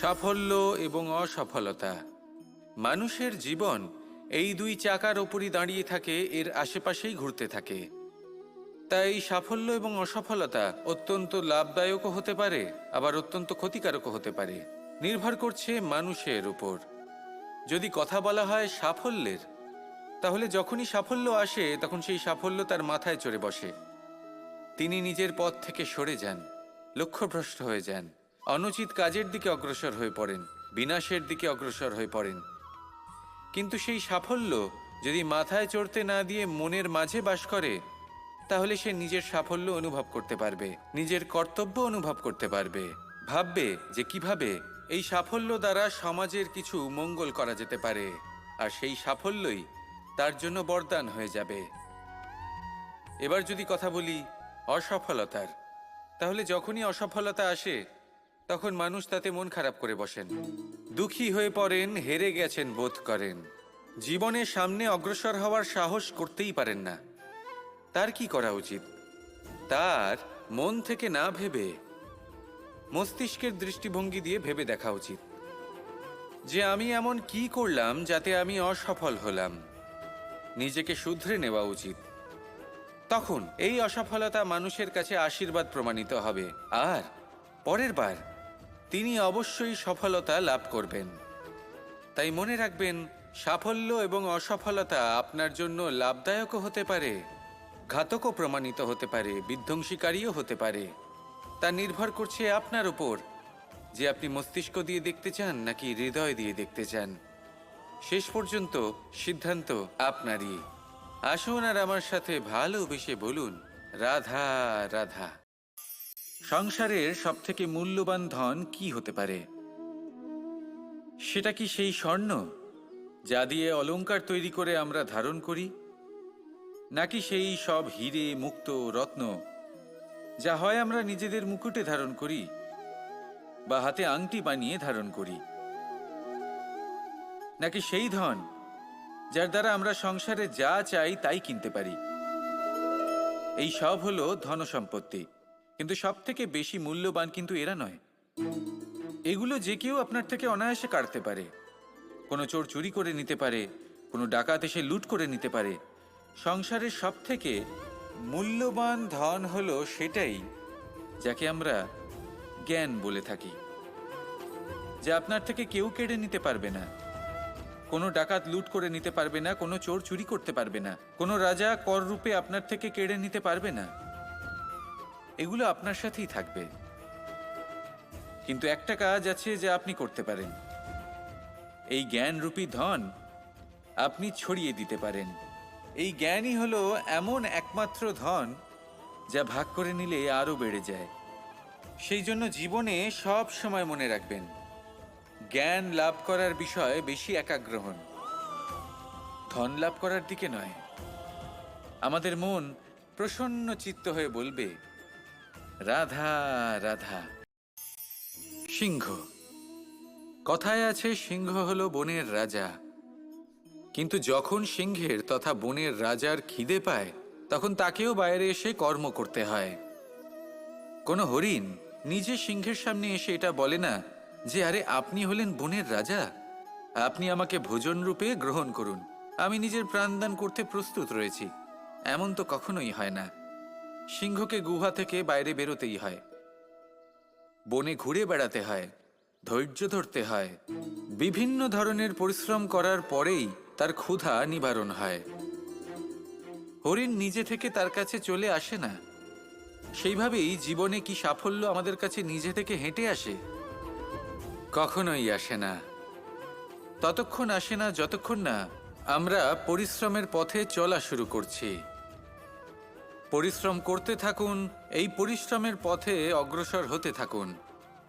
সাফল্য এবং অসফলতা। মানুষের জীবন এই দুই চাকার ওপরই দাঁড়িয়ে থাকে, এর আশেপাশেই ঘুরতে থাকে। তাই সাফল্য এবং অসফলতা অত্যন্ত লাভদায়কও হতে পারে, আবার অত্যন্ত ক্ষতিকারকও হতে পারে। নির্ভর করছে মানুষের উপর। যদি কথা বলা হয় সাফল্যের, তাহলে যখনই সাফল্য আসে তখন সেই সাফল্য তার মাথায় চড়ে বসে। তিনি নিজের পথ থেকে সরে যান, লক্ষ্যভ্রষ্ট হয়ে যান, অনুচিত কাজের দিকে অগ্রসর হয়ে পড়েন, বিনাশের দিকে অগ্রসর হয়ে পড়েন। কিন্তু সেই সাফল্য যদি মাথায় চড়তে না দিয়ে মনের মাঝে বাস করে, তাহলে সে নিজের সাফল্য অনুভব করতে পারবে, নিজের কর্তব্য অনুভব করতে পারবে, ভাববে যে কিভাবে এই সাফল্য দ্বারা সমাজের কিছু মঙ্গল করা যেতে পারে, আর সেই সাফল্যই তার জন্য বরদান হয়ে যাবে। এবার যদি কথা বলি অসফলতার, তাহলে যখনই অসফলতা আসে তখন মানুষ তাতে মন খারাপ করে বসেন, দুঃখী হয়ে পড়েন, হেরে গেছেন বোধ করেন, জীবনের সামনে অগ্রসর হওয়ার সাহস করতেই পারেন না। তার কি করা উচিত? তার মন থেকে না ভেবে মস্তিষ্কের দৃষ্টিভঙ্গি দিয়ে ভেবে দেখা উচিত যে আমি এমন কি করলাম যাতে আমি অসফল হলাম। নিজেকে শুধরে নেওয়া উচিত। তখন এই অসফলতা মানুষের কাছে আশীর্বাদ প্রমাণিত হবে, আর পরের বার তিনি অবশ্যই সফলতা লাভ করবেন। তাই মনে রাখবেন, সাফল্য এবং অসফলতা আপনার জন্য লাভদায়কও হতে পারে, ঘাতকও প্রমাণিত হতে পারে, বিধ্বংসীকারীও হতে পারে। তা নির্ভর করছে আপনার উপর যে আপনি মস্তিষ্ক দিয়ে দেখতে চান নাকি হৃদয় দিয়ে দেখতে চান। শেষ পর্যন্ত সিদ্ধান্ত আপনারই। আসুন আর আমার সাথে ভালোবেসে বলুন, রাধা রাধা। সংসারের সবথেকে মূল্যবান ধন কি হতে পারে? সেটা কি সেই স্বর্ণ যা দিয়ে অলংকার তৈরি করে আমরা ধারণ করি, নাকি সেই সব হিরে, মুক্ত, রত্ন যা হয় আমরা নিজেদের মুকুটে ধারণ করি বা হাতে আংটি বানিয়ে ধারণ করি, নাকি সেই ধন যার দ্বারা আমরা সংসারে যা চাই তাই কিনতে পারি? এই সব হলো ধন সম্পত্তি, কিন্তু সব থেকে বেশি মূল্যবান কিন্তু এরা নয়। এগুলো যে কেউ আপনার থেকে অনায়াসে কাটতে পারে। কোনো চোর চুরি করে নিতে পারে, কোনো ডাকাত এসে লুট করে নিতে পারে। সংসারের সব থেকে মূল্যবান ধন হলো সেটাই যাকে আমরা জ্ঞান বলে থাকি, যা আপনার থেকে কেউ কেড়ে নিতে পারবে না। কোনো ডাকাত লুট করে নিতে পারবে না, কোনো চোর চুরি করতে পারবে না, কোনো রাজা কর রূপে আপনার থেকে কেড়ে নিতে পারবে না। এগুলো আপনার সাথেই থাকবে। কিন্তু একটা কাজ আছে যা আপনি করতে পারেন। এই জ্ঞানরূপী ধন আপনি ছড়িয়ে দিতে পারেন। এই জ্ঞানই হলো এমন একমাত্র ধন যা ভাগ করে নিলে আরো বেড়ে যায়। সেই জন্য জীবনে সব সময় মনে রাখবেন, জ্ঞান লাভ করার বিষয়ে বেশি একাগ্র হন, ধন লাভ করার দিকে নয়। আমাদের মন প্রসন্ন চিত্ত হয়ে বলবে, রাধা রাধা। সিংহ। কথায় আছে সিংহ হলো বনের রাজা, কিন্তু যখন সিংহের তথা বনের রাজার খিদে পায় তখন তাকেও বাইরে এসে কর্ম করতে হয়। কোনো হরিণ নিজে সিংহের সামনে এসে এটা বলে না যে, আরে আপনি হলেন বনের রাজা, আপনি আমাকে ভোজন রূপে গ্রহণ করুন, আমি নিজের প্রাণদান করতে প্রস্তুত রয়েছি। এমন তো কখনোই হয় না। সিংহকে গুহা থেকে বাইরে বেরোতেই হয়, বনে ঘুরে বেড়াতে হয়, ধৈর্য ধরতে হয়, বিভিন্ন ধরনের পরিশ্রম করার পরেই তার ক্ষুধা নিবারণ হয়। হরিণ নিজে থেকে তার কাছে চলে আসে না। সেইভাবেই জীবনে কি সাফল্য আমাদের কাছে নিজে থেকে হেঁটে আসে? কখনোই আসে না। ততক্ষণ আসে না যতক্ষণ না আমরা পরিশ্রমের পথে চলা শুরু করছি। পরিশ্রম করতে থাকুন, এই পরিশ্রমের পথে অগ্রসর হতে থাকুন।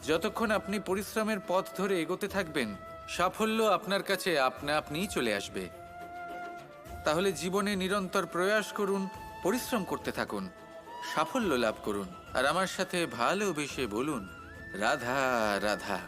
যতক্ষণ আপনি পরিশ্রমের পথ ধরে এগোতে থাকবেন, সাফল্য আপনার কাছে আপনা আপনিই চলে আসবে। তাহলে জীবনে নিরন্তর প্রয়াস করুন, পরিশ্রম করতে থাকুন, সাফল্য লাভ করুন, আর আমার সাথে ভালোবেসে বলুন, রাধা রাধা।